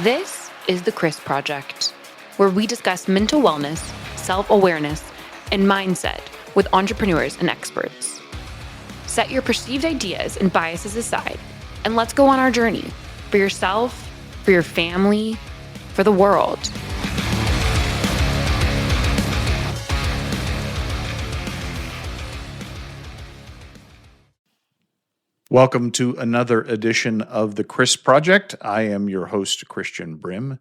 This is the Chris Project, where we discuss mental wellness, self-awareness, and mindset with entrepreneurs and experts. Set your perceived ideas and biases aside, and let's go on our journey for yourself, for your family, for the world. Welcome to another edition of the Chris Project. I am your host, Christian Brim.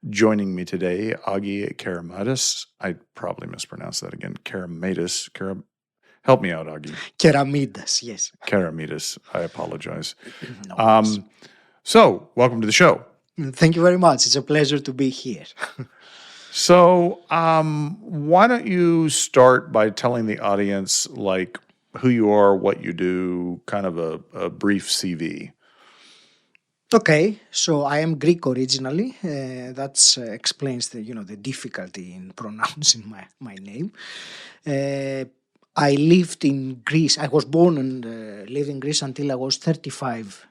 Joining me today, Agi Keramidas. I probably mispronounced that again. Keramidas. Help me out, Agi. Keramidas, yes. Keramidas. I apologize. No worries. So, welcome to the show. Thank you very much. It's a pleasure to be here. So, why don't you start by telling the audience, who you are, what you do, kind of a brief CV. Okay, so I am Greek originally. That explains the difficulty in pronouncing my name. I lived in Greece. I was born and lived in Greece until I was 35,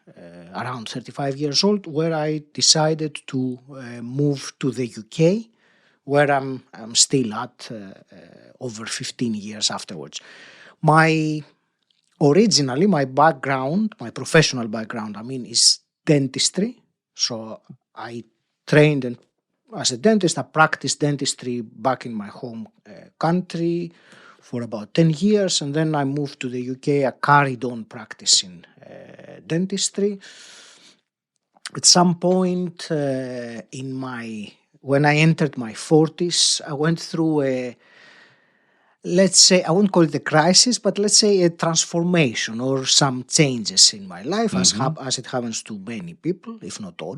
around 35 years old, where I decided to move to the UK, where I'm still at over 15 years afterwards. My background, my professional background, is dentistry. So I trained as a dentist. I practiced dentistry back in my home country for about 10 years. And then I moved to the UK. I carried on practicing dentistry. At some point when I entered my 40s, I went through let's say, I won't call it a crisis, but let's say a transformation or some changes in my life, as it happens to many people, if not all.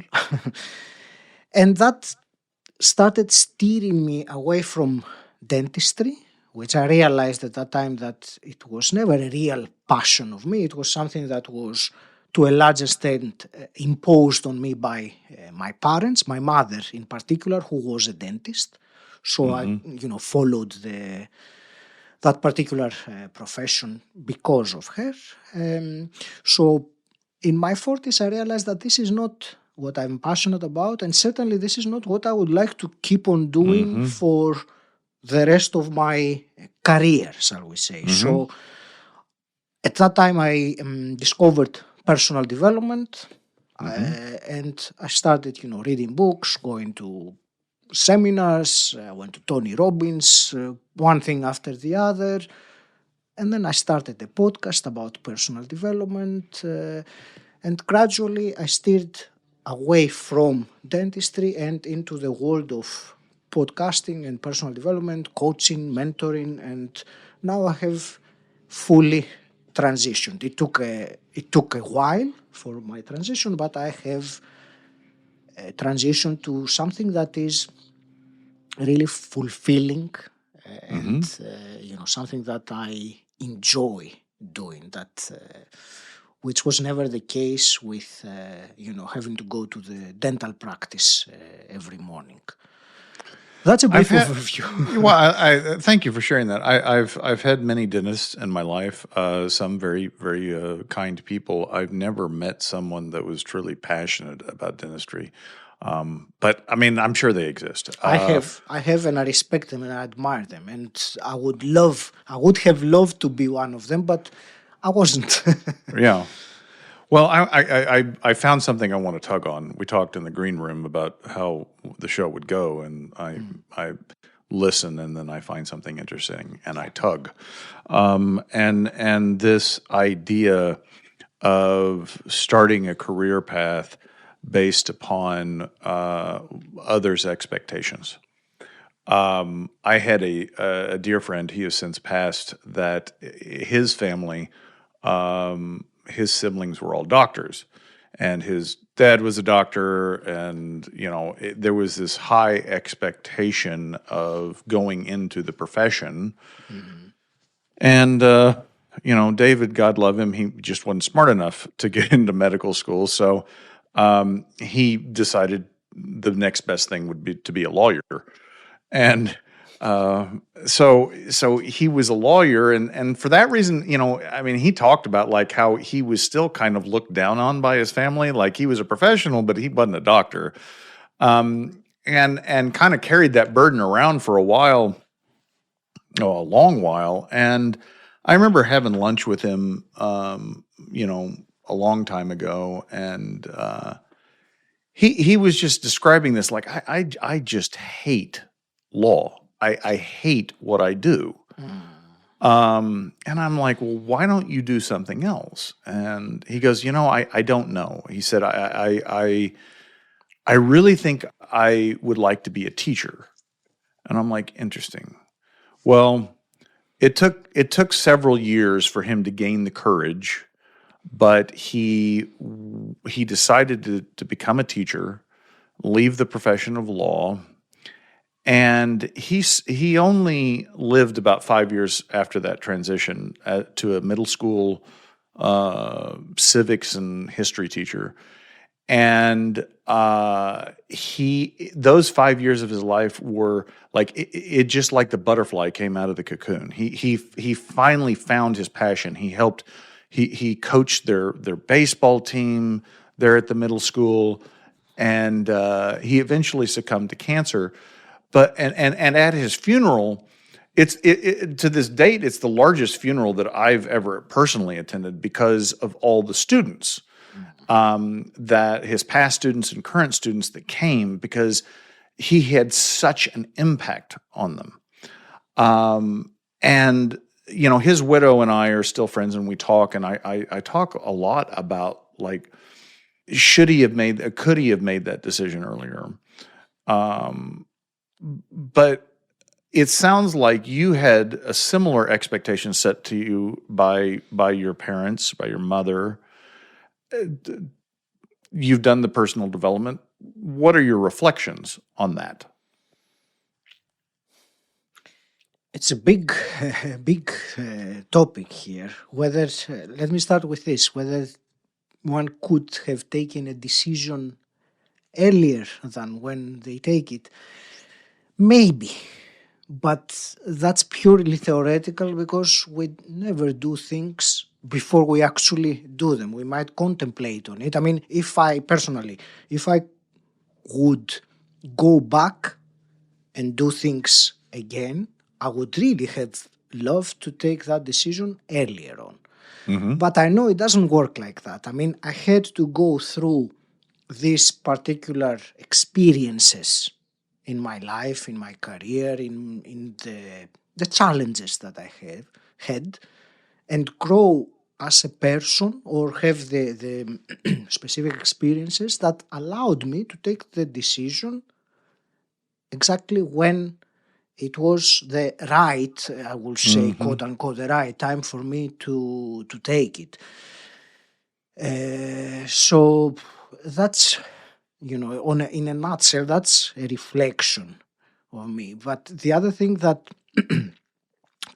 And that started steering me away from dentistry, which I realized at that time that it was never a real passion of me. It was something that was, to a large extent, imposed on me by my parents, my mother in particular, who was a dentist. So I, followed that particular profession because of her. So in my 40s, I realized that this is not what I'm passionate about, and certainly this is not what I would like to keep on doing for the rest of my career, shall we say. So at that time, I discovered personal development, and I started, reading books, going to seminars. I went to Tony Robbins, one thing after the other. And then I started a podcast about personal development. And gradually I steered away from dentistry and into the world of podcasting and personal development, coaching, mentoring. And now I have fully transitioned. It took a while for my transition, but I have transitioned to something that is really fulfilling and something that I enjoy doing, that which was never the case with having to go to the dental practice every morning. That's a brief overview. Well, I thank you for sharing that. I've had many dentists in my life, some very, very kind people. I've never met someone that was truly passionate about dentistry. But I'm sure they exist. I have, and I respect them and I admire them. And I would have loved to be one of them, but I wasn't. Yeah. Well, I found something I want to tug on. We talked in the green room about how the show would go, and I listen, and then I find something interesting, and I tug. And this idea of starting a career path based upon others' expectations. I had a dear friend, he has since passed, that his family, his siblings were all doctors, and his dad was a doctor, and there was this high expectation of going into the profession. And David, God love him, he just wasn't smart enough to get into medical school, so he decided the next best thing would be to be a lawyer. And so he was a lawyer, and for that reason, he talked about how he was still kind of looked down on by his family, like he was a professional, but he wasn't a doctor. and kind of carried that burden around for a while, a long while. And I remember having lunch with him, a long time ago, and he was just describing this like I just hate law. I hate what I do. And I'm like, well, why don't you do something else? And he goes, I don't know. He said, I really think I would like to be a teacher. And I'm like, interesting. Well, it took several years for him to gain the courage, but he decided to become a teacher, leave the profession of law, and he only lived about 5 years after that transition to a middle school civics and history teacher. And those 5 years of his life were like it just like the butterfly came out of the cocoon. He finally found his passion. He coached their baseball team there at the middle school, and he eventually succumbed to cancer. But and at his funeral, to this date, it's the largest funeral that I've ever personally attended because of all the students. That his past students and current students that came, because he had such an impact on them. And his widow and I are still friends, and we talk, and I talk a lot about like, could he have made that decision earlier? But it sounds like you had a similar expectation set to you by your parents, by your mother. You've done the personal development. What are your reflections on that? It's a big, big topic here. Whether, let me start with this, whether one could have taken a decision earlier than when they take it. Maybe, but that's purely theoretical because we never do things before we actually do them. We might contemplate on it. I mean, if I would go back and do things again, I would really have loved to take that decision earlier on. Mm-hmm. But I know it doesn't work like that. I mean, I had to go through these particular experiences in my life, in my career, in the challenges that I have had, and grow as a person or have the specific experiences that allowed me to take the decision exactly when it was the right, I will say, quote unquote, the right time for me to take it. So that's, in a nutshell, that's a reflection on me. But the other thing that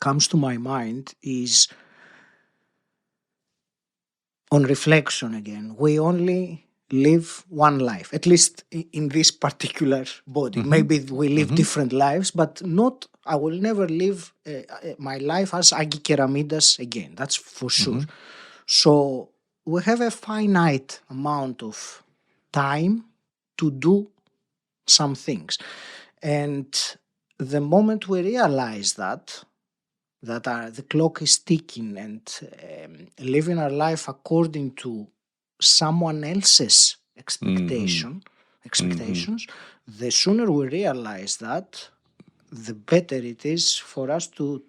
comes to my mind is, on reflection again, we only live one life, at least in this particular body. Maybe we live different lives, but I will never live my life as Agi Keramidas again. That's for sure. So we have a finite amount of time to do some things. And the moment we realize that the clock is ticking and living our life according to someone else's expectations, the sooner we realize that, the better it is for us to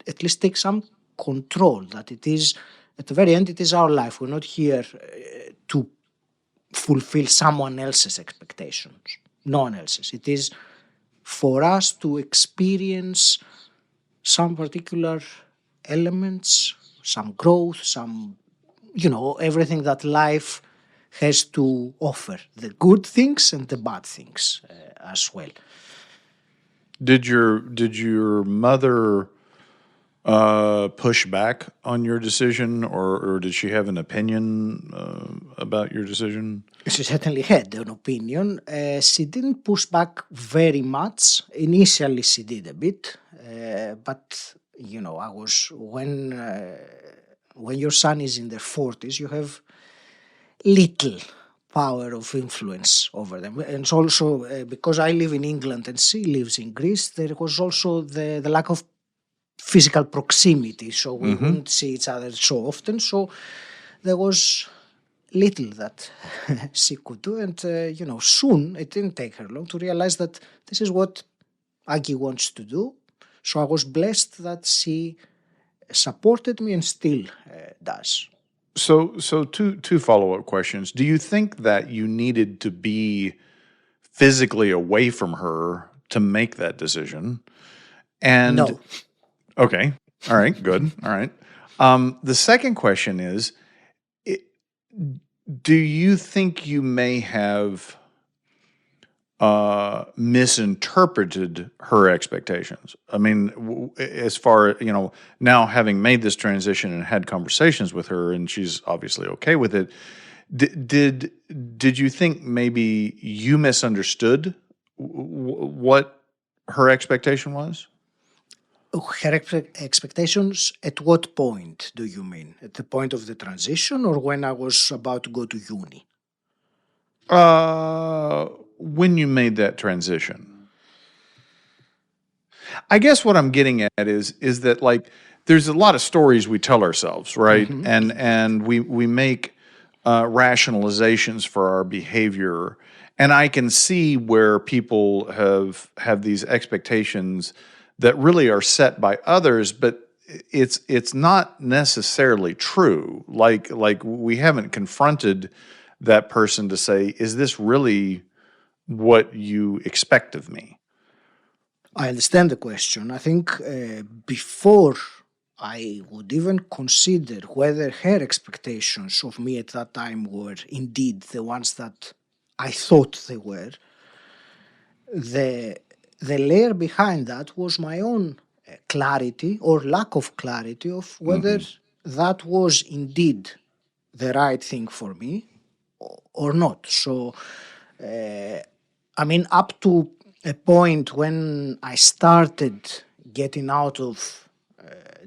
at least take some control, that it is, at the very end, it is our life. We're not here to fulfill someone else's expectations, no one else's. It is for us to experience some particular elements, some growth, some, everything that life has to offer, the good things and the bad things as well. Did your mother push back on your decision, or did she have an opinion about your decision? She certainly had an opinion. She didn't push back very much. Initially, she did a bit, but I was when your son is in their 40s, you have little power of influence over them. And it's also because I live in England and she lives in Greece, there was also the lack of physical proximity, so we wouldn't see each other so often. So there was little that she could do, and soon it didn't take her long to realize that this is what Agi wants to do. So I was blessed that she supported me and still does. So two follow-up questions. Do you think that you needed to be physically away from her to make that decision? And No. okay, all right, good, all right. The second question is, do you think you may have misinterpreted her expectations? I mean, as far, now having made this transition and had conversations with her, and she's obviously okay with it, did you think maybe you misunderstood what her expectation was? Her expectations at what point do you mean? At the point of the transition or when I was about to go to uni? When you made that transition. I guess what I'm getting at is that, like, there's a lot of stories we tell ourselves, right? And we make rationalizations for our behavior, and I can see where people have these expectations that really are set by others, but it's not necessarily true. Like we haven't confronted that person to say, is this really what you expect of me? I understand the question. I think before I would even consider whether her expectations of me at that time were indeed the ones that I thought they were, the layer behind that was my own clarity or lack of clarity of whether that was indeed the right thing for me or not. So, up to a point when I started getting out of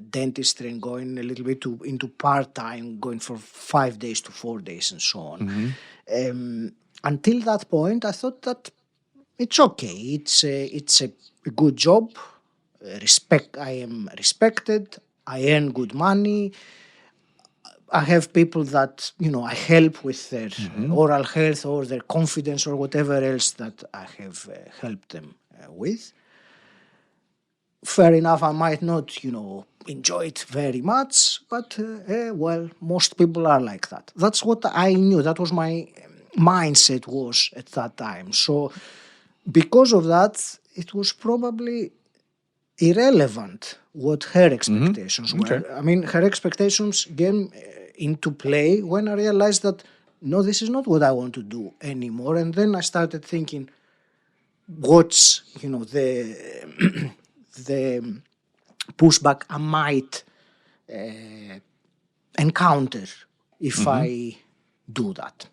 dentistry and going a little bit into part-time, going from 5 days to 4 days and so on. Until that point, I thought that it's okay. It's a good job. I am respected. I earn good money. I have people that I help with their oral health or their confidence or whatever else that I have helped them with. Fair enough, I might not enjoy it very much, but most people are like that. That's what I knew. That was my mindset was at that time. So because of that, it was probably irrelevant what her expectations were. Okay. I mean, her expectations came into play when I realized that, no, this is not what I want to do anymore. And then I started thinking, what's, the the pushback I might encounter if I do that.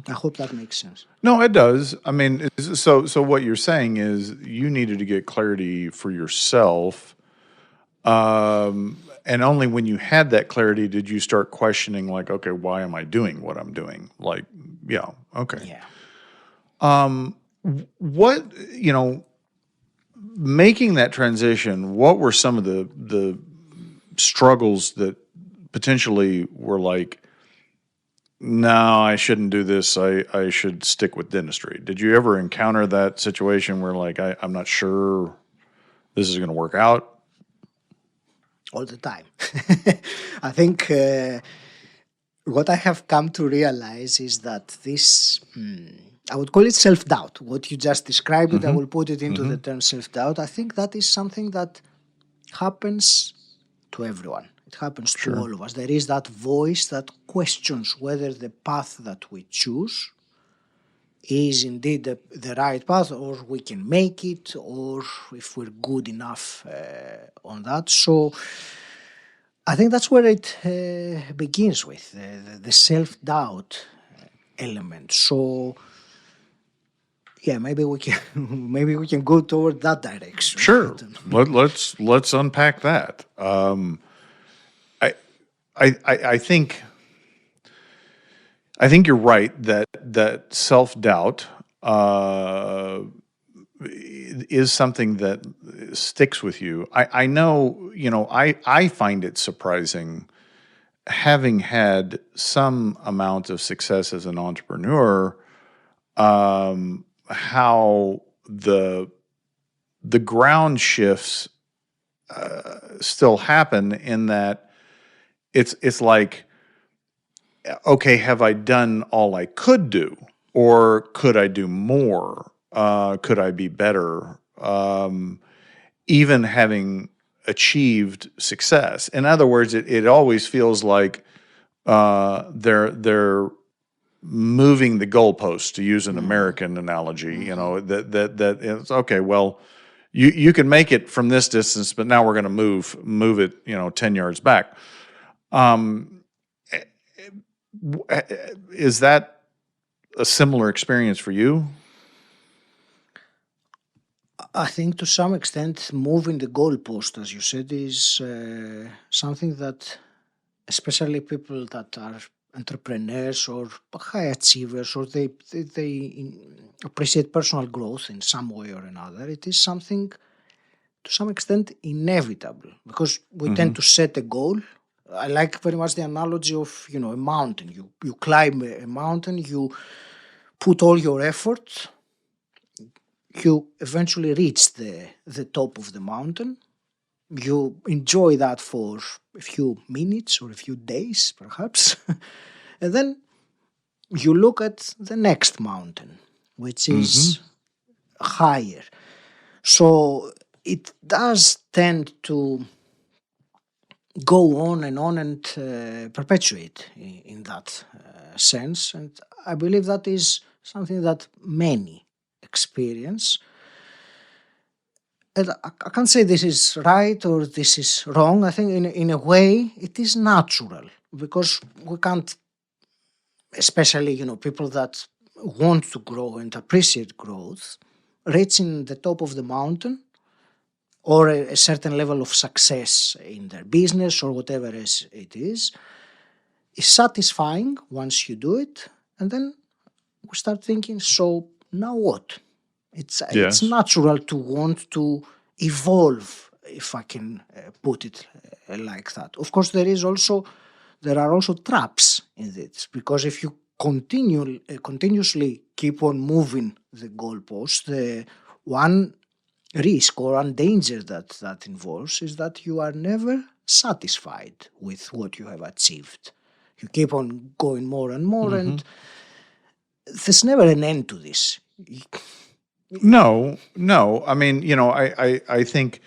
I hope that makes sense. No, it does. I mean, so what you're saying is you needed to get clarity for yourself, and only when you had that clarity did you start questioning, like, okay, why am I doing what I'm doing? Like, yeah, okay. Yeah. What, making that transition, what were some of the struggles that potentially were like, no, I shouldn't do this. I should stick with dentistry. Did you ever encounter that situation where, like, I'm not sure this is going to work out? All the time. I think what I have come to realize is that this, I would call it self-doubt. What you just described, I will put it into the term self-doubt. I think that is something that happens to everyone. It happens to all of us. There is that voice that questions whether the path that we choose is indeed the right path, or we can make it, or if we're good enough on that. So I think that's where it begins with, the self-doubt element. So yeah, maybe we can go toward that direction. Sure. Let's unpack that. I think I think you're right that self-doubt is something that sticks with you. I know, I find it surprising, having had some amount of success as an entrepreneur, how the ground shifts still happen, in that it's like, okay, have I done all I could do, or could I do more? Could I be better? Even having achieved success. In other words, it always feels like they're moving the goalposts, to use an American analogy. That it's okay. Well, you can make it from this distance, but now we're going to move it 10 yards back. Is that a similar experience for you? I think to some extent, moving the goalpost, as you said, is something that, especially people that are entrepreneurs or high achievers, or they appreciate personal growth in some way or another, it is something to some extent inevitable, because we tend to set a goal. I like very much the analogy of a mountain. You climb a mountain, you put all your effort, you eventually reach the top of the mountain. You enjoy that for a few minutes or a few days, perhaps, and then you look at the next mountain, which is higher. So it does tend to go on and perpetuate in that sense. And I believe that is something that many experience. And I can't say this is right or this is wrong. I think in a way it is natural, because we can't, especially people that want to grow and appreciate growth, reaching the top of the mountain or a certain level of success in their business or whatever it is satisfying once you do it. And then we start thinking, so now what? It's Yes. natural to want to evolve, if I can put it like that. Of course, there are also traps in this, because if you continuously keep on moving the goalpost, the one risk or one danger that involves is that you are never satisfied with what you have achieved. You keep on going more and more, and there's never an end to this. No. I mean, I think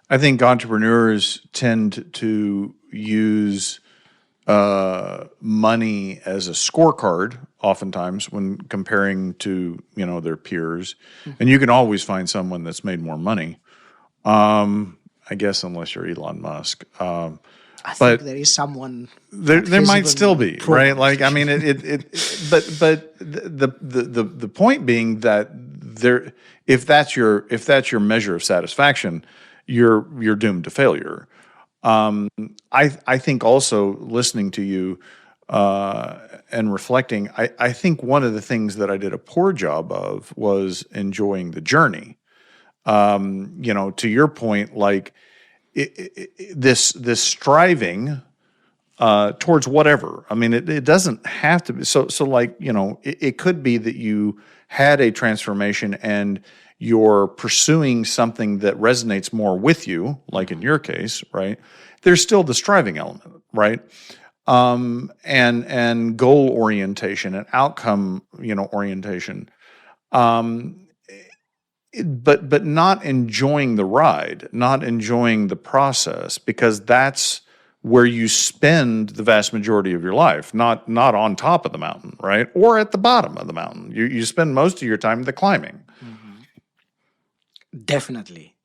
entrepreneurs tend to use money as a scorecard, oftentimes, when comparing to their peers, and you can always find someone that's made more money. I guess unless you're Elon Musk. I But think there is someone there might still be, right? Like, I mean, but the point being that if that's your measure of satisfaction, you're doomed to failure. I think also, listening to you and reflecting, I think one of the things that I did a poor job of was enjoying the journey. To your point, like this striving towards whatever. I mean, it doesn't have to be so. Like, it could be that you had a transformation and you're pursuing something that resonates more with you, like in your case, right? There's still the striving element, right? And goal orientation and outcome, orientation. But not enjoying the ride, not enjoying the process, because that's where you spend the vast majority of your life, not on top of the mountain, right? Or at the bottom of the mountain. You spend most of your time the climbing. Definitely.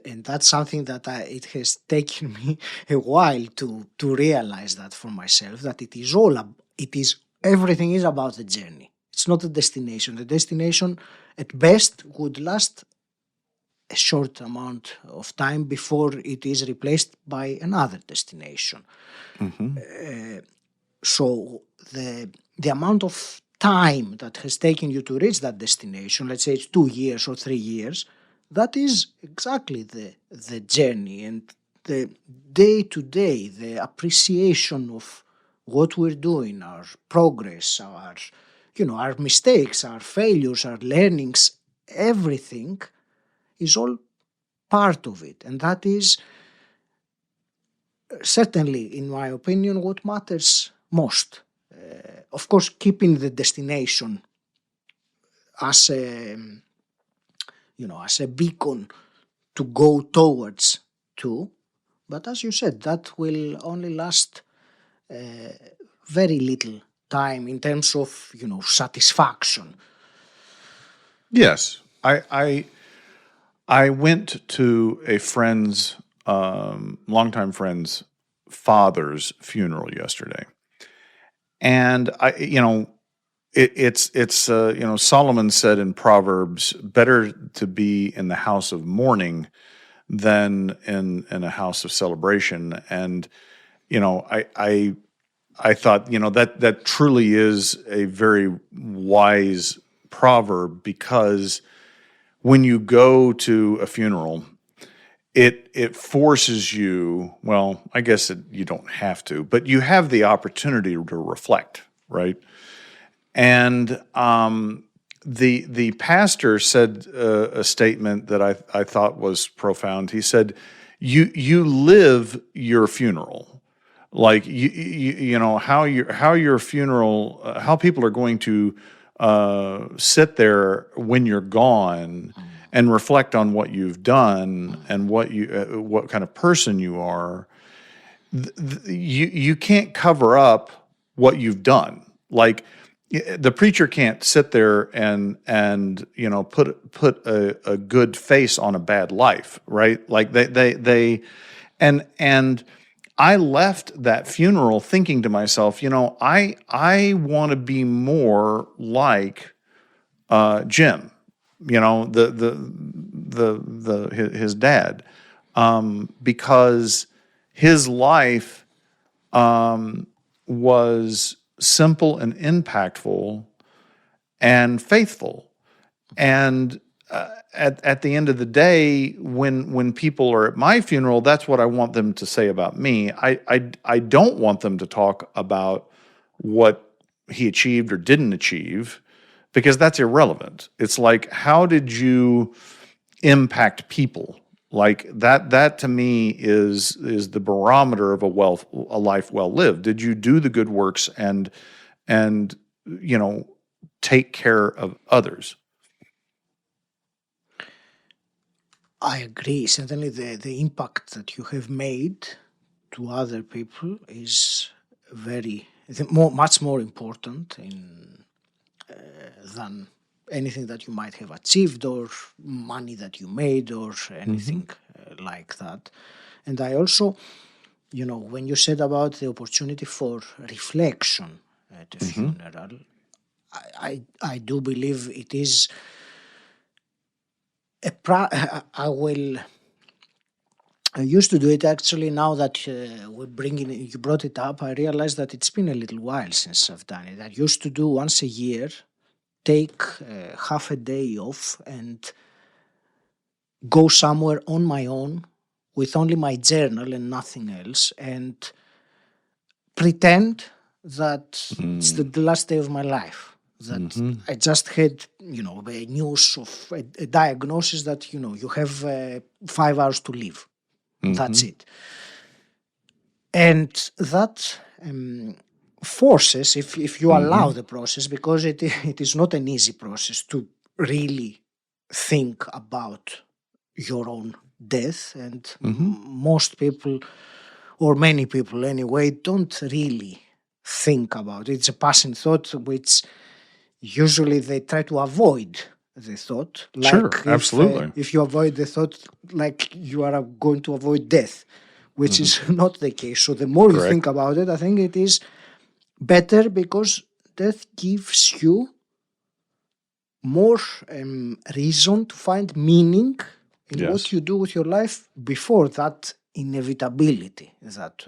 And that's something that it has taken me a while to realize that for myself, that everything is about the journey. It's not a destination. The destination at best would last a short amount of time before it is replaced by another destination. So the amount of time that has taken you to reach that destination, let's say it's 2 years or 3 years, that is exactly the journey and the day to day, the appreciation of what we're doing, our progress, our mistakes, our failures, our learnings, everything is all part of it. And that is certainly, in my opinion, what matters most. Of course, keeping the destination as a beacon to go towards too. But as you said, that will only last very little time in terms of satisfaction. Yes, I went to a friend's, longtime friend's father's funeral yesterday, and it's Solomon said in Proverbs, better to be in the house of mourning than in a house of celebration. And I thought that truly is a very wise proverb, because when you go to a funeral, it forces you, well, I guess you don't have to, but you have the opportunity to reflect, right? And the pastor said a statement that I thought was profound. He said, "You live your funeral, like how your funeral, how people are going to sit there when you're gone and reflect on what you've done and what kind of person you are. You can't cover up what you've done. Like, the preacher can't sit there and put a good face on a bad life, right? Like they and I left that funeral thinking to myself, I want to be more like Jim, his dad, because his life was simple and impactful and faithful. And at the end of the day, when people are at my funeral, that's what I want them to say about me. I don't want them to talk about what he achieved or didn't achieve, because that's irrelevant. It's like, how did you impact people? Like that to me is the barometer of a life well lived. Did you do the good works and take care of others? I agree. Certainly the impact that you have made to other people is much more important than anything that you might have achieved or money that you made or anything like that. And I also, when you said about the opportunity for reflection at a funeral, I do believe it is I used to do it actually. Now that you brought it up, I realized that it's been a little while since I've done it. I used to do once a year, take half a day off and go somewhere on my own with only my journal and nothing else, and pretend that it's the last day of my life. That I just had, the news of a diagnosis that, you have 5 hours to live. That's it. And that forces, if you allow the process, because it is not an easy process to really think about your own death, and most people, or many people anyway, don't really think about it. It's a passing thought, which usually they try to avoid the thought. Like, sure, absolutely. If you avoid the thought, like you are going to avoid death, which is not the case. So the more you think about it, I think it is better, because death gives you more reason to find meaning in what you do with your life before that inevitability that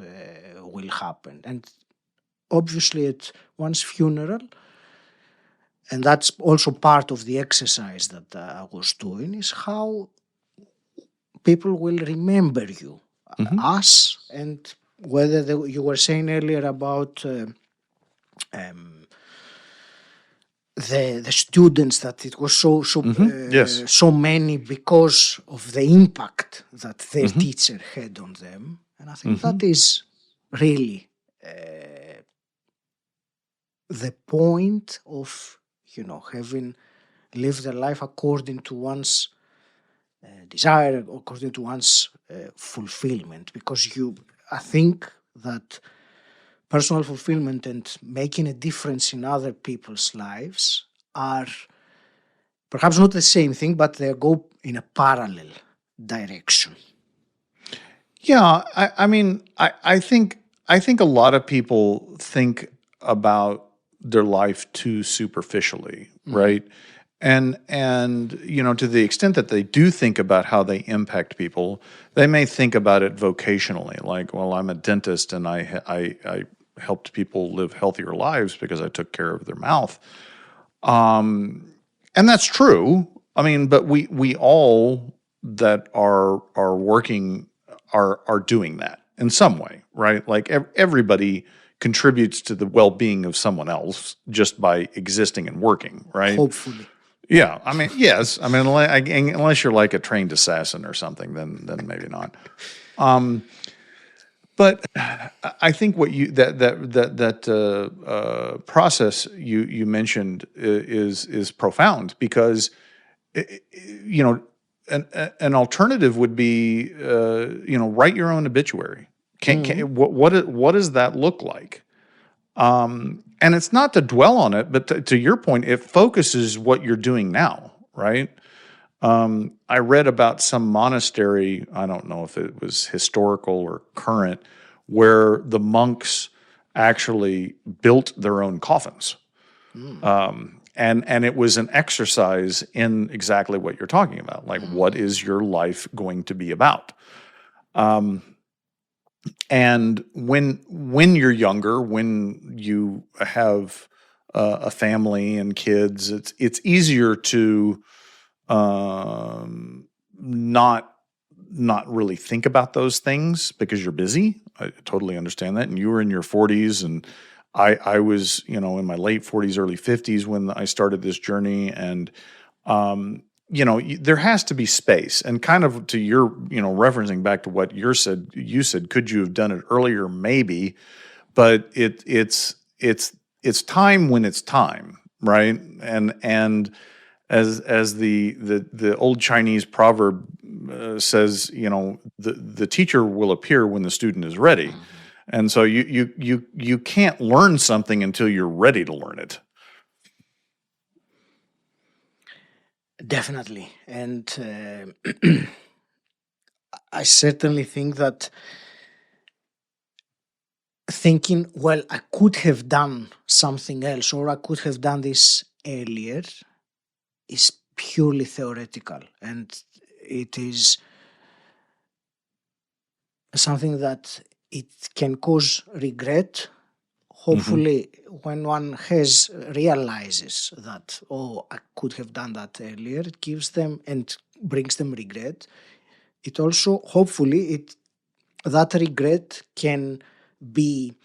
will happen. And obviously at one's funeral, and that's also part of the exercise that I was doing, is how people will remember you, us, and whether you were saying earlier about the students, that it was Yes. so many because of the impact that their teacher had on them, and I think that is really the point of having lived a life according to one's desire, according to one's fulfillment, because I think that personal fulfillment and making a difference in other people's lives are perhaps not the same thing, but they go in a parallel direction. Yeah, I mean, I think a lot of people think about their life too superficially, right? And to the extent that they do think about how they impact people, they may think about it vocationally, like, well, I'm a dentist and I helped people live healthier lives because I took care of their mouth. And that's true. I mean, but we all that are working are doing that in some way, right? Like everybody contributes to the well-being of someone else just by existing and working, right? Hopefully. Yeah, I mean, yes. I mean, unless you're like a trained assassin or something, then maybe not. But I think what that process you mentioned is profound, because an alternative would be write your own obituary. What does that look like? And it's not to dwell on it, but to your point, it focuses what you're doing now, right? I read about some monastery, I don't know if it was historical or current, where the monks actually built their own coffins. And it was an exercise in exactly what you're talking about. Like, what is your life going to be about? And when you're younger, when you have a family and kids, it's easier to not really think about those things because you're busy. I totally understand that. And you were in your 40s, and I was in my late 40s, early 50s when I started this journey, and there has to be space. And kind of to your, referencing back to what you said, could you have done it earlier? Maybe, but it's time when it's time, right? And as the old Chinese proverb says, the teacher will appear when the student is ready. And so you can't learn something until you're ready to learn it. Definitely. And I certainly think that thinking, well, I could have done something else, or I could have done this earlier, is purely theoretical. And it is something that it can cause regret. Hopefully, when one realizes that, oh, I could have done that earlier, it gives them and brings them regret. It also, hopefully, that regret can be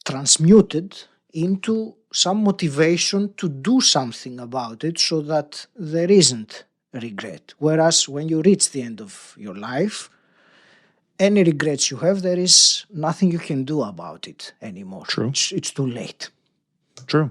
transmuted into some motivation to do something about it, so that there isn't regret. Whereas when you reach the end of your life, any regrets you have, there is nothing you can do about it anymore. True. It's too late. True.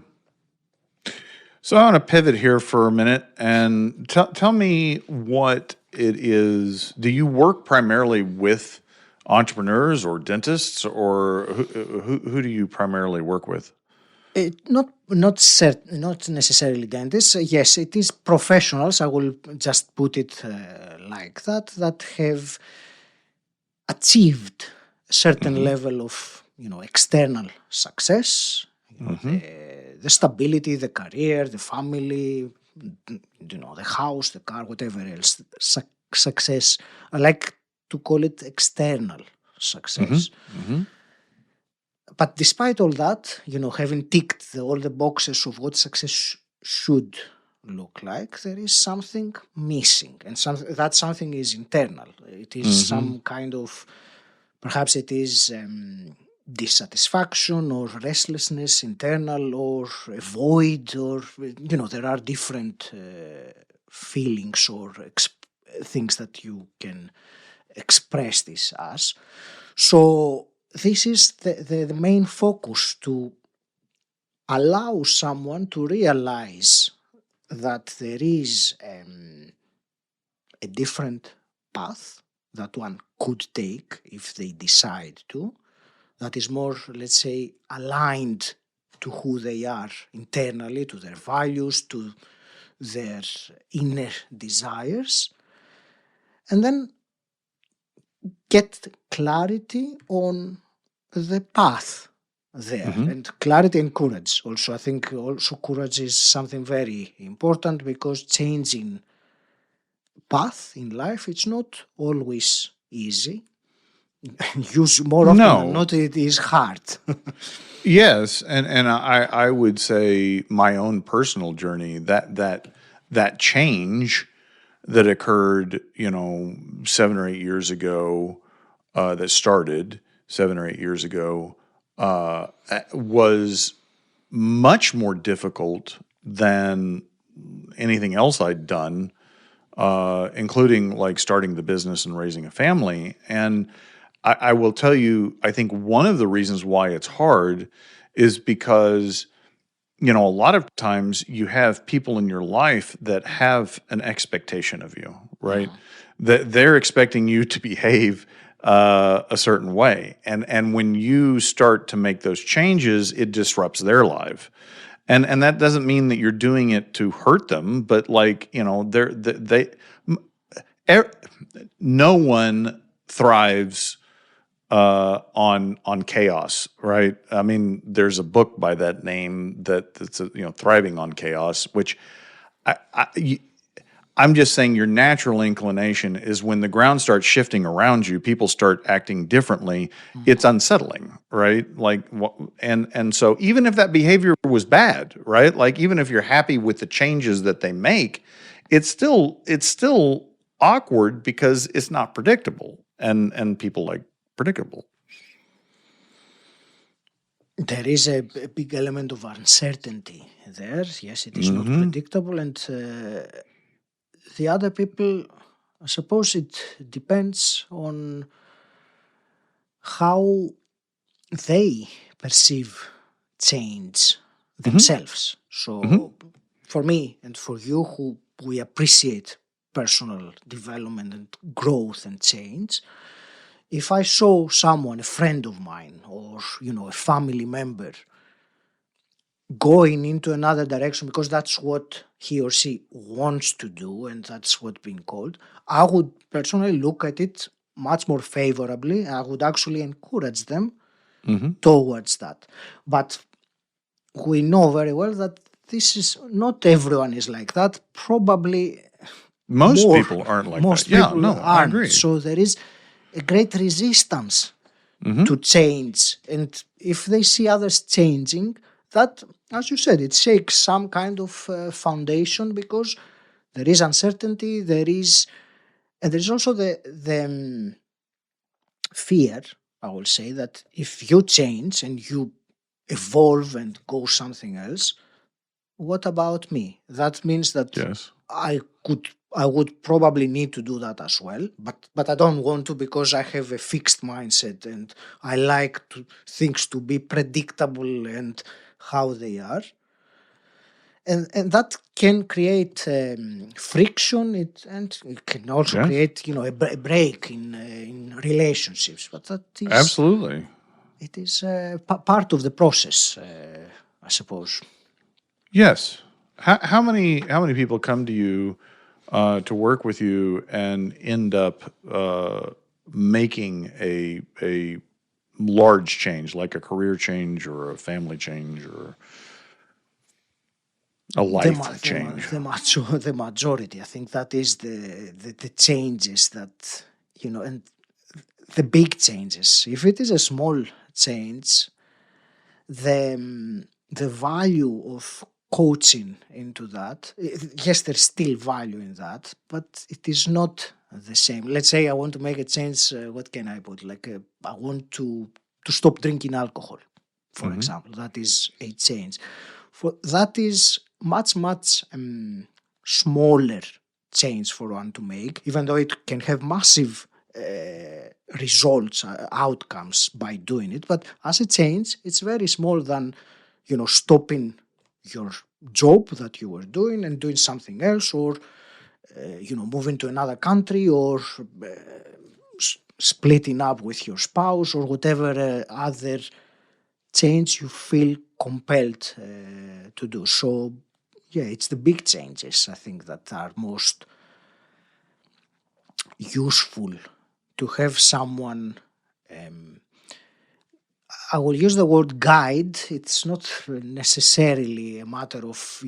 So I want to pivot here for a minute and tell me what it is. Do you work primarily with entrepreneurs or dentists, or who do you primarily work with? Not necessarily dentists. Yes, it is professionals. I will just put it like that have achieved a certain level of external success, the stability, the career, the family, the house, the car, whatever else, success. I like to call it external success. But despite all that, having ticked all the boxes of what success should look like, there is something missing, and that something is internal. It is Mm-hmm. some kind of, perhaps it is dissatisfaction or restlessness internal, or a void, or there are different feelings or things that you can express this as. So this is the main focus, to allow someone to realize that there is a different path that one could take if they decide to, that is more, let's say, aligned to who they are internally, to their values, to their inner desires, and then get clarity on the path there, Mm-hmm. and clarity and courage also. I think also courage is something very important, because changing path in life, it's not always easy. Use more often than No. not, it is hard. Yes, and I would say my own personal journey, that change that occurred, 7 or 8 years ago, that started 7 or 8 years ago, was much more difficult than anything else I'd done, including like starting the business and raising a family. And I will tell you, I think one of the reasons why it's hard is because, a lot of times you have people in your life that have an expectation of you, right? That they're expecting you to behave a certain way, and when you start to make those changes, it disrupts their life, and that doesn't mean that you're doing it to hurt them, but like er, no one thrives on chaos, right? I mean, there's a book by that name that's thriving on chaos, which I'm just saying your natural inclination is when the ground starts shifting around you, people start acting differently. It's unsettling, right? Like, and so even if that behavior was bad, right? Like even if you're happy with the changes that they make, it's still awkward because it's not predictable, and people like predictable. There is a big element of uncertainty there. Yes, it is not Hmm. predictable, and the other people, I suppose it depends on how they perceive change Hmm. themselves. Hmm. So, for me and for you, who we appreciate personal development and growth and change, if I saw someone, a friend of mine, or a family member, going into another direction because that's what he or she wants to do and that's what's been called, I would personally look at it much more favorably. I would actually encourage them Hmm. towards that. But we know very well that this is not everyone is like that. Probably Most more, people aren't like that. most Yeah, people no, I aren't. agree. So there is a great resistance Hmm. to change. And if they see others changing, that, as you said, it shakes some kind of foundation, because there is uncertainty, and there is also the fear, I will say, that if you change and you evolve and go something else, what about me? That means that Yes. I would probably need to do that as well, but I don't want to, because I have a fixed mindset and I like things to be predictable and how they are, and that can create friction. And it can also Yes. create a break in relationships. But that is Absolutely. it is part of the process, I suppose. Yes. How many people come to you to work with you and end up making a large change, like a career change or a family change or a life change? The majority, I think that is the changes that, and the big changes. If it is a small change, the value of coaching into that. Yes, there's still value in that, but it is not the same. Let's say I want to make a change. What can I put? Like I want to stop drinking alcohol, for example. That is a change. For that is much smaller change for one to make, even though it can have massive results, outcomes by doing it. But as a change, it's very small than stopping your job that you were doing and doing something else, or moving to another country, or splitting up with your spouse, or whatever other change you feel compelled to do. So yeah, it's the big changes, I think, that are most useful to have someone. I will use the word guide. It's not necessarily a matter of,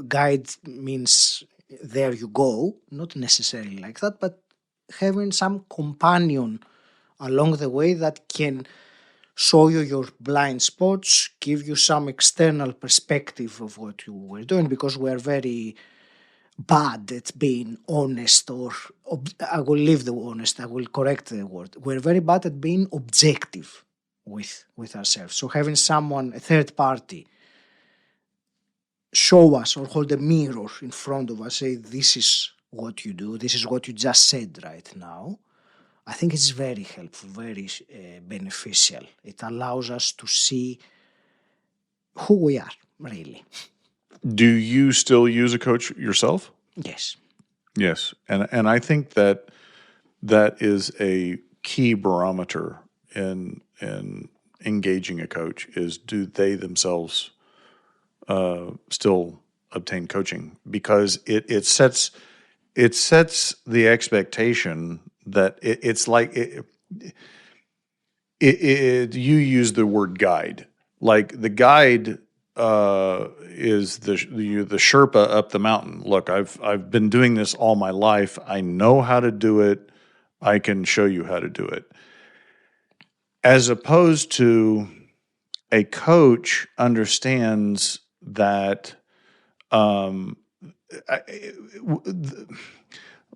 guide means there you go, not necessarily like that, but having some companion along the way that can show you your blind spots, give you some external perspective of what you were doing, because we're very bad at being honest, or I will leave the honest, I will correct the word. We're very bad at being objective with ourselves. So having someone, a third party, show us or hold a mirror in front of us, say, this is what you do, this is what you just said right now, I think it's very helpful, very beneficial. It allows us to see who we are, really. Do you still use a coach yourself? Yes. Yes, and I think that is a key barometer in engaging a coach, is do they themselves still obtain coaching, because it sets the expectation that it's like you use the word guide, like the guide is the Sherpa up the mountain. Look, I've been doing this all my life. I know how to do it. I can show you how to do it. As opposed to a coach understands that. Let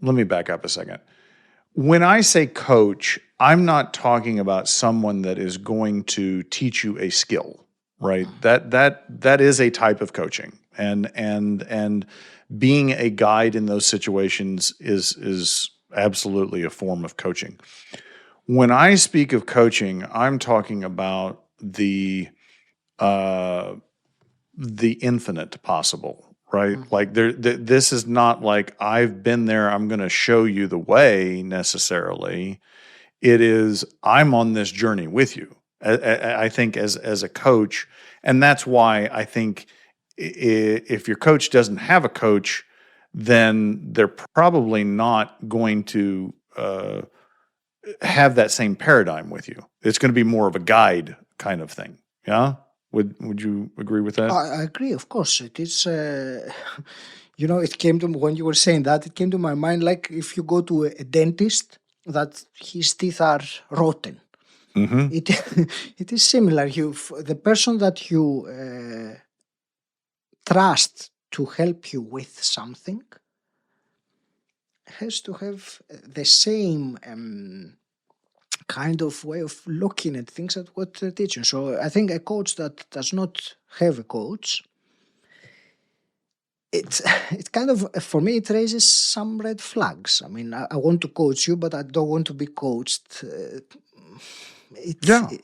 me back up a second. When I say coach, I'm not talking about someone that is going to teach you a skill, right? That is a type of coaching, and being a guide in those situations is absolutely a form of coaching. When I speak of coaching, I'm talking about the infinite possible, right? Like this is not like I've been there, I'm going to show you the way necessarily. It is, I'm on this journey with you. I think as a coach, and that's why I think if your coach doesn't have a coach, then they're probably not going to have that same paradigm with you. It's going to be more of a guide kind of thing. Yeah. Would you agree with that? I agree, of course. It is, it came to, when you were saying that, it came to my mind, like if you go to a dentist, that his teeth are rotten. Mm-hmm. It is similar. The person that you trust to help you with something has to have the same kind of way of looking at things at what they're teaching. So I think a coach that does not have a coach, it kind of, for me, it raises some red flags. I mean, I want to coach you, but I don't want to be coached. I agree.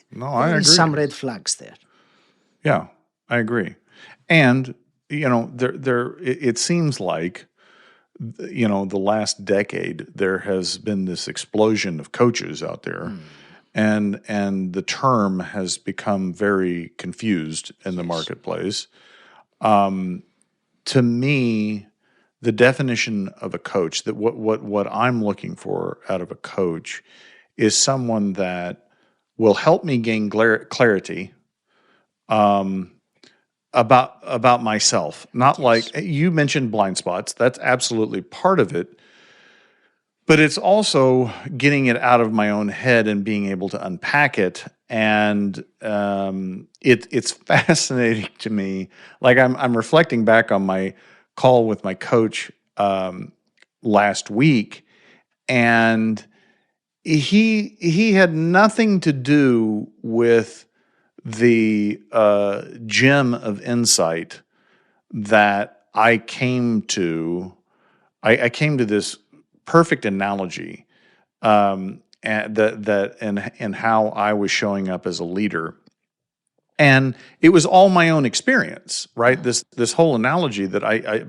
Some red flags there. Yeah, I agree. And it seems like the last decade there has been this explosion of coaches out there, and the term has become very confused in the marketplace. To me, the definition of a coach, that what I'm looking for out of a coach, is someone that will help me gain clarity about myself. Not like you mentioned blind spots. That's absolutely part of it. But it's also getting it out of my own head and being able to unpack it. And it's fascinating to me. Like I'm reflecting back on my call with my coach last week, and he had nothing to do with the gem of insight that I came to. I came to this perfect analogy, and and how I was showing up as a leader, and it was all my own experience, right? This whole analogy that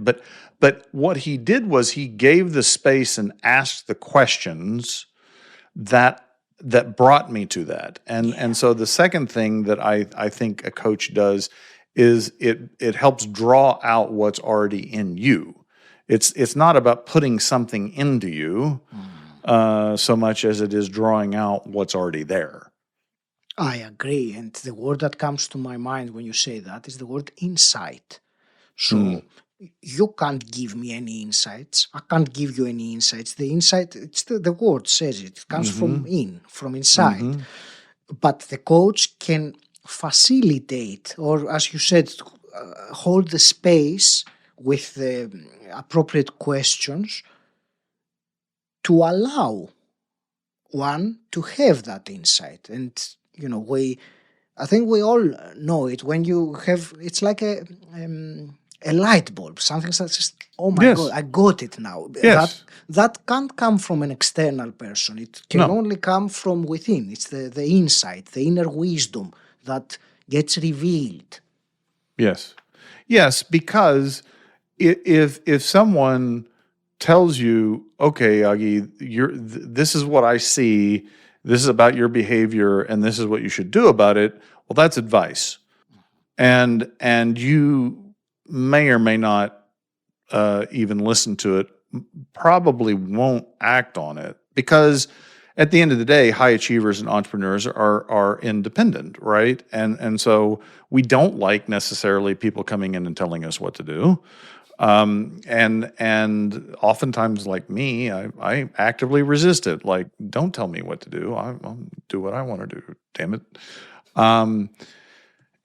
but what he did was he gave the space and asked the questions that brought me to that. And so the second thing that I think a coach does is it helps draw out what's already in you. It's not about putting something into you so much as it is drawing out what's already there. I agree. And the word that comes to my mind when you say that is the word insight. So you can't give me any insights. I can't give you any insights. The insight, it's the word says it. It comes from inside. But the coach can facilitate, or as you said, hold the space with the appropriate questions to allow one to have that insight. And I think we all know it when you have. It's like a light bulb, something that's just, oh my Yes. God, I got it now. Yes. That can't come from an external person. It can only come from within. It's the insight, the inner wisdom that gets revealed. Yes, because if someone tells you, okay, Agi, this is what I see, this is about your behavior, and this is what you should do about it, well, that's advice. And you may or may not even listen to it, probably won't act on it, because at the end of the day, high achievers and entrepreneurs are independent, right? And so we don't like necessarily people coming in and telling us what to do. And oftentimes, like me, I actively resist it. Like, don't tell me what to do. I'll do what I want to do. Damn it.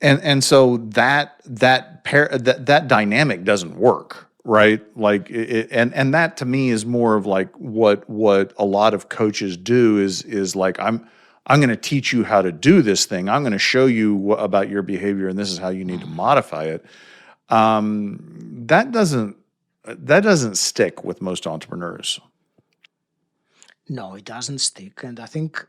And so that dynamic doesn't work, right? Like, and that to me is more of like what a lot of coaches do is like, I'm going to teach you how to do this thing. I'm going to show you about your behavior, and this is how you need to modify it. That doesn't stick with most entrepreneurs. No, it doesn't stick. And I think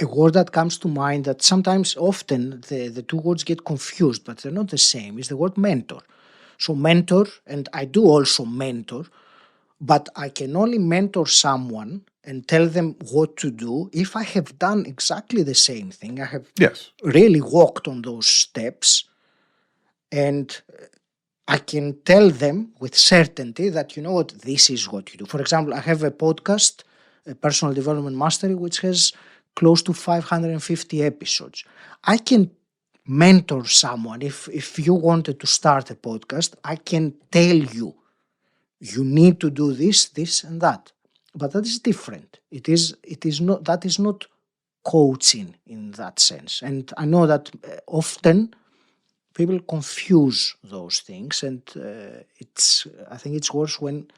a word that comes to mind that sometimes, often, the two words get confused, but they're not the same, is the word mentor. So mentor, and I do also mentor, but I can only mentor someone and tell them what to do if I have done exactly the same thing. I have really walked on those steps, and I can tell them with certainty that, you know what, this is what you do. For example, I have a podcast, a Personal Development Mastery, which has close to 550 episodes. I can mentor someone. If you wanted to start a podcast, I can tell you, you need to do this, this, and that. But that is different. It is not. That is not coaching in that sense. And I know that often people confuse those things, and I think it's worse when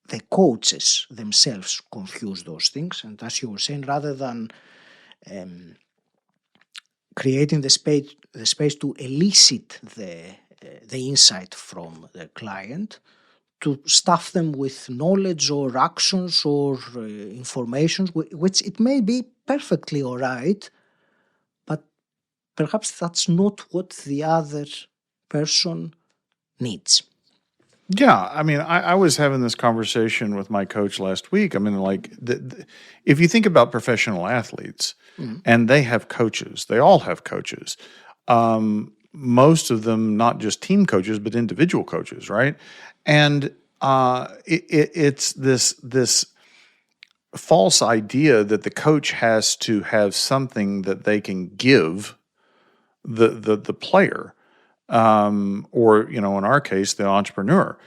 the coaches themselves confuse those things. And as you were saying, rather than creating the space to elicit the insight from the client, to stuff them with knowledge or actions or information, which it may be perfectly all right, but perhaps that's not what the other person needs. Yeah, I mean, I was having this conversation with my coach last week. I mean, like, if you think about professional athletes, and they have coaches, they all have coaches. Most of them not just team coaches, but individual coaches, right? And it's this false idea that the coach has to have something that they can give the player, or in our case, the entrepreneur.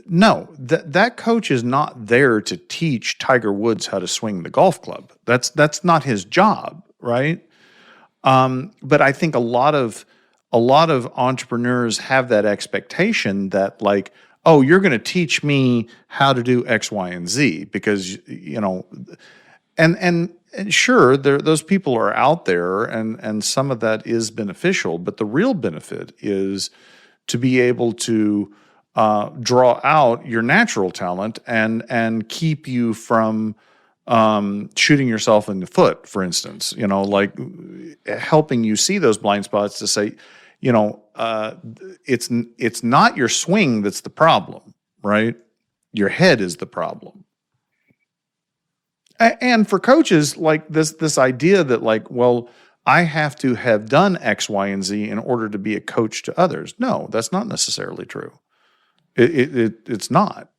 No, that coach is not there to teach Tiger Woods how to swing the golf club. That's not his job, right? But I think a lot of entrepreneurs have that expectation that like, oh, you're going to teach me how to do X, Y, and Z because and sure, those people are out there, and some of that is beneficial. But the real benefit is to be able to draw out your natural talent and keep you from shooting yourself in the foot, for instance. Like helping you see those blind spots to say, it's not your swing that's the problem, right? Your head is the problem. And for coaches, like this idea that like, well, I have to have done X, Y, and Z in order to be a coach to others. No, that's not necessarily true. It's not.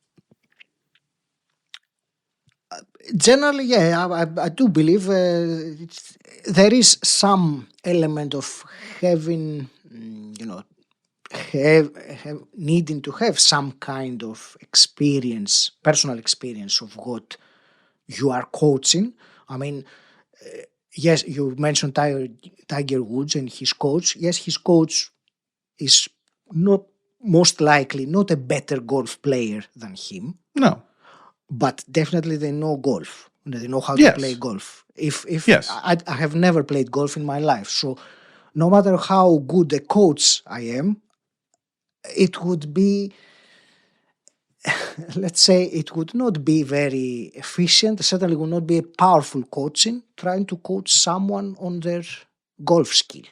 Generally, yeah, I do believe there is some element of having, needing to have some kind of experience, personal experience of what you are coaching. I mean, yes, you mentioned Tiger Woods and his coach. Yes, his coach is not most likely not a better golf player than him. No. But definitely they know golf. They know how to Yes. play golf. If Yes. I have never played golf in my life, so no matter how good a coach I am, it would be, let's say, it would not be very efficient. Certainly would not be a powerful coaching trying to coach someone on their golf skills.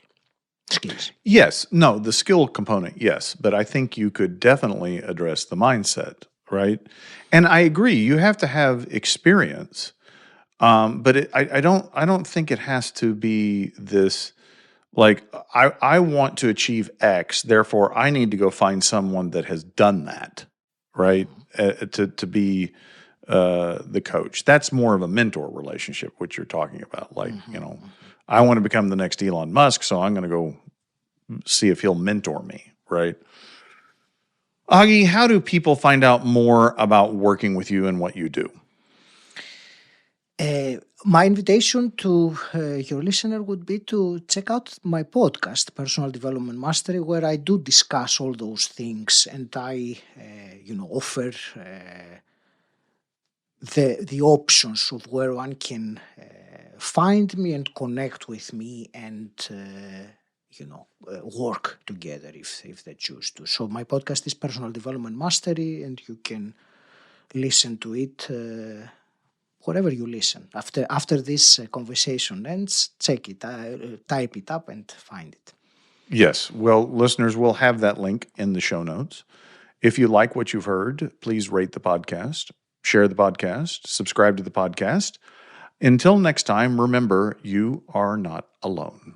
Yes. No, the skill component, yes. But I think you could definitely address the mindset, right? And I agree, you have to have experience. But I don't think it has to be this, like, I want to achieve X, therefore I need to go find someone that has done that, right? To be the coach. That's more of a mentor relationship, what you're talking about. Like, I want to become the next Elon Musk, so I'm going to go see if he'll mentor me, right? Agi, how do people find out more about working with you and what you do? My invitation to your listener would be to check out my podcast, Personal Development Mastery, where I do discuss all those things, and I, offer the options of where one can find me and connect with me and work together if they choose to. So my podcast is Personal Development Mastery, and you can listen to it wherever you listen. After this conversation ends, check it, type it up and find it. Yes. Well, listeners, will have that link in the show notes. If you like what you've heard, please rate the podcast, share the podcast, subscribe to the podcast. Until next time, remember, you are not alone.